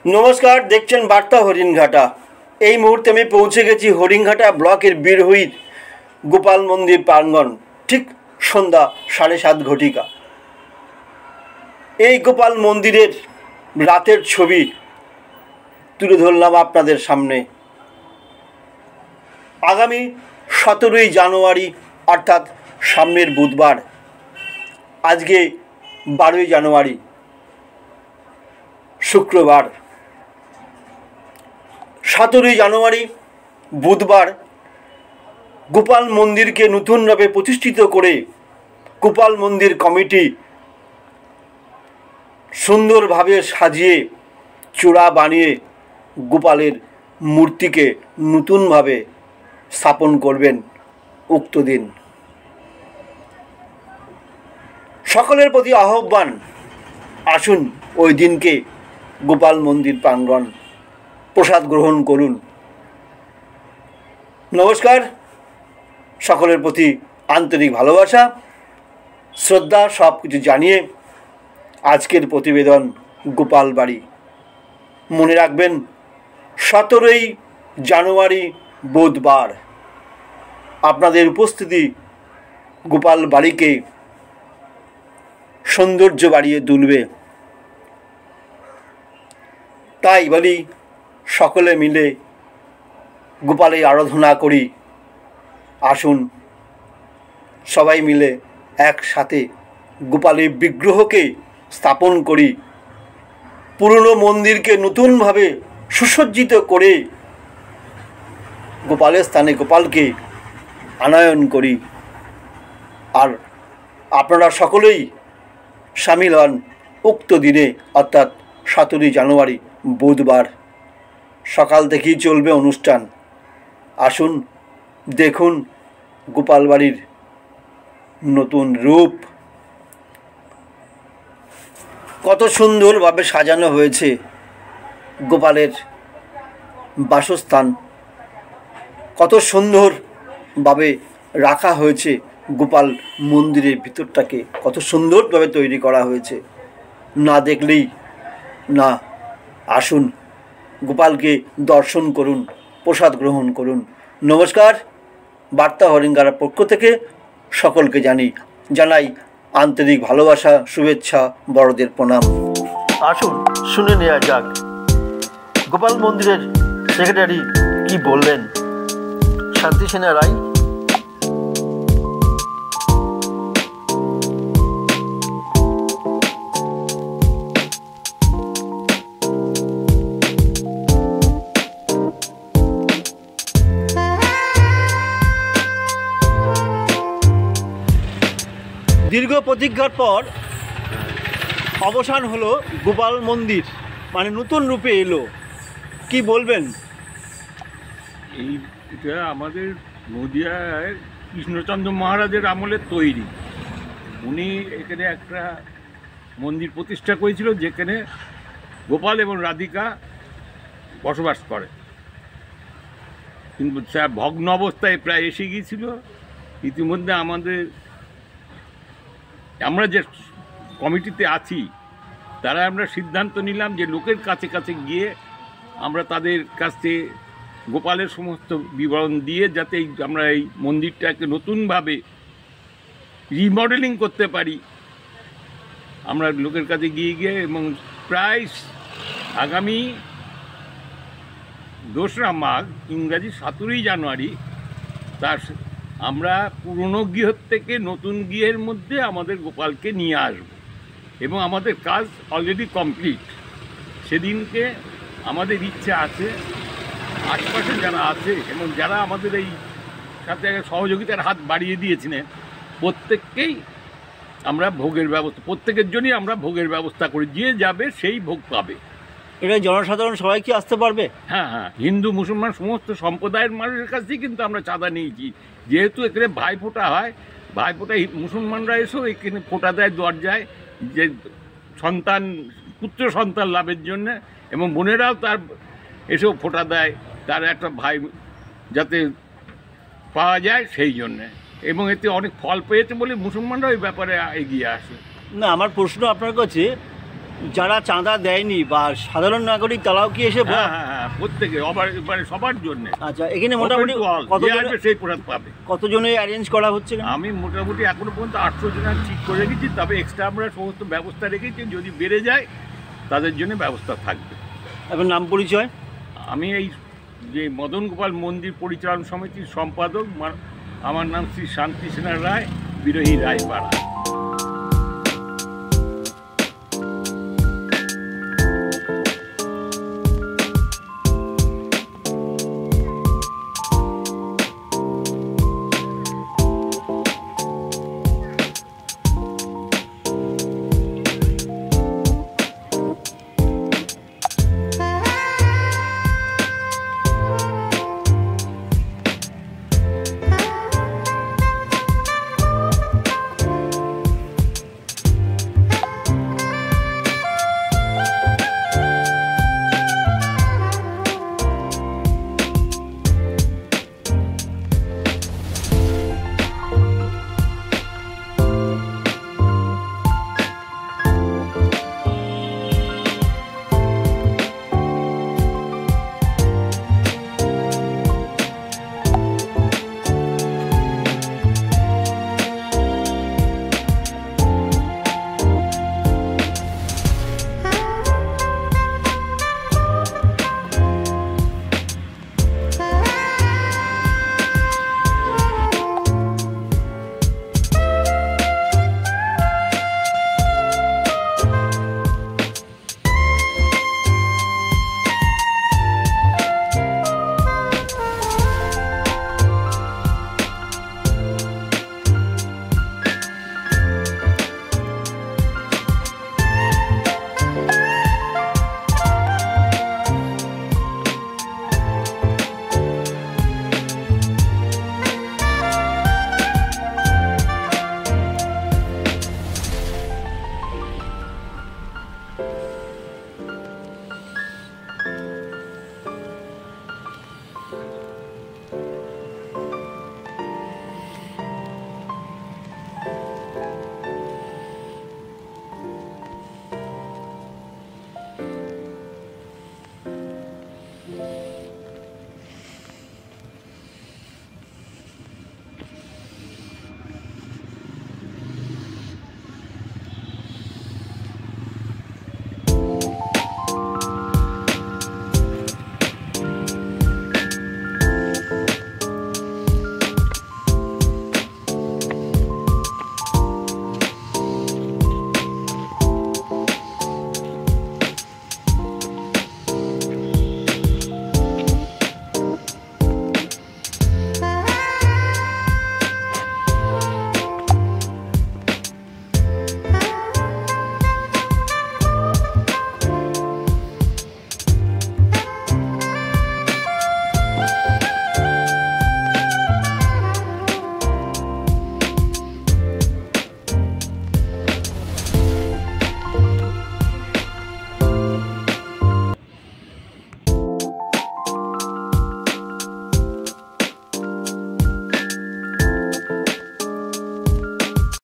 নমস্কার, দেখছেন বার্তা হরিণঘাটা। এই মুহূর্তে আমি পৌঁছে গেছি হরিণঘাটা ব্লকের বীরহুইর গোপাল মন্দির প্রাঙ্গণ। ঠিক সন্ধ্যা 7:30 ঘটিকা। এই গোপাল মন্দিরের রাতের ছবি তুলে ধরলাম আপনাদের সামনে। আগামী 17ই জানুয়ারি অর্থাৎ সামনের বুধবার, আজকে 12ই জানুয়ারি শুক্রবার। 17ই জানুয়ারি বুধবার গোপাল মন্দিরকে নতুনভাবে প্রতিষ্ঠিত করে গোপাল মন্দির কমিটি সুন্দরভাবে সাজিয়ে চূড়া বানিয়ে গোপালের মূর্তিকে নতুনভাবে স্থাপন করবেন উক্ত দিন। সকলের প্রতি আহ্বান, আসুন ওই দিনকে গোপাল মন্দির প্রাঙ্গণ প্রসাদ গ্রহণ করুন। নমস্কার, সকলের প্রতি আন্তরিক ভালোবাসা শ্রদ্ধা সব কিছু জানিয়ে আজকের প্রতিবেদন গোপাল বাড়ি। মনে রাখবেন 17ই জানুয়ারি বুধবার আপনাদের উপস্থিতি গোপাল বাড়িকে সৌন্দর্য বাড়িয়ে তুলবে। তাই বলি, সকলে মিলে গোপালের আরাধনা করি। আসুন সবাই মিলে একসাথে গোপালের বিগ্রহকে স্থাপন করি, পুরনো মন্দিরকে নতুনভাবে সুসজ্জিত করে গোপালের স্থানে গোপালকে আনয়ন করি। আর আপনারা সকলেই সামিল হন উক্ত দিনে, অর্থাৎ 17ই জানুয়ারি বুধবার। সকাল থেকেই চলবে অনুষ্ঠান। আসুন দেখুন গোপাল বাড়ির নতুন রূপ, কত সুন্দরভাবে সাজানো হয়েছে গোপালের বাসস্থান, কত সুন্দরভাবে রাখা হয়েছে গোপাল মন্দিরের ভিতরটাকে, কত সুন্দরভাবে তৈরি করা হয়েছে। না দেখলেই না, আসুন গোপালকে দর্শন করুন, প্রসাদ গ্রহণ করুন। নমস্কার, বার্তা হরিণঘাটার পক্ষ থেকে সকলকে জানাই আন্তরিক ভালোবাসা, শুভেচ্ছা, বড়দের প্রণাম। আসুন শুনে নেওয়া যাক গোপাল মন্দিরের সেক্রেটারি কি বললেন। শান্তি সেনা রায়। দীর্ঘ প্রতীক্ষার পর অবসান হলো গোপাল মন্দির, মানে নতুন রূপে এলো। কি বলবেন? এটা আমাদের নদিয়ায় কৃষ্ণচন্দ্র মহারাজের আমলের তৈরি। উনি এখানে একটা মন্দির প্রতিষ্ঠা করেছিল, যেখানে গোপাল এবং রাধিকা বসবাস করে, কিন্তু ভগ্ন অবস্থায় প্রায় এসে গিয়েছিল। ইতিমধ্যে আমরা যে কমিটিতে আছি তারা আমরা সিদ্ধান্ত নিলাম যে লোকের কাছে কাছে গিয়ে আমরা তাদের কাছে গোপালের সমস্ত বিবরণ দিয়ে, যাতে আমরা এই মন্দিরটাকে নতুনভাবে রিমডেলিং করতে পারি, আমরা লোকের কাছে গিয়ে এবং প্রায় আগামী 2রা মাঘ, ইংরাজি 17ই জানুয়ারি, তার আমরা পুরনো গৃহ থেকে নতুন গৃহের মধ্যে আমাদের গোপালকে নিয়ে আসব এবং আমাদের কাজ অলরেডি কমপ্লিট। সেদিনকে আমাদের ইচ্ছা আছে আশপাশে যারা আছে এবং যারা আমাদের এই সাথে সহযোগিতার হাত বাড়িয়ে দিয়েছিলেন প্রত্যেককেই আমরা ভোগের ব্যবস্থা, প্রত্যেকের জন্যই আমরা ভোগের ব্যবস্থা করি। যে যাবে সেই ভোগ পাবে। এটা জনসাধারণ সবাই কি আসতে পারবে? হ্যাঁ, হিন্দু মুসলমান সমস্ত সম্প্রদায়ের মানুষের কাছ থেকে কিন্তু আমরা চাঁদা নিয়েছি। যেহেতু এখানে ভাইফোঁটা হয়, ভাইফোঁটা মুসলমানরা এসেও এখানে ফোঁটা দেয় দরজায়, যে পুত্র সন্তান লাভের জন্য, এবং বোনেরাও তার এসেও ফোঁটা দেয় তার একটা ভাই যাতে পাওয়া যায় সেই জন্যে। এবং এতে অনেক ফল পেয়েছে বলে মুসলমানরা ওই ব্যাপারে এগিয়ে আসে। না, আমার প্রশ্ন আপনার কাছে যারা চাঁদা দেয়নি বা সাধারণ নাগরিক তারাও কি এসে হ্যাঁ হ্যাঁ হ্যাঁ, প্রত্যেকে মানে সবার জন্য আচ্ছা, এখানে মোটামুটি সেই প্রসাদ পাবে। কতজনের অ্যারেঞ্জ করা হচ্ছে? আমি মোটামুটি এখনো পর্যন্ত 800 জনের ঠিক করে রেখেছি, তবে এক্সট্রা আমরা সমস্ত ব্যবস্থা রেখেছি, যদি বেড়ে যায় তাদের জন্য ব্যবস্থা থাকবে। আপনার নাম পরিচয়? আমি এই যে মদন গোপাল মন্দির পরিচালন সমিতির সম্পাদক, আমার নাম শ্রী শান্তি সেনা রায়, বিরোহী রায়পাড়া।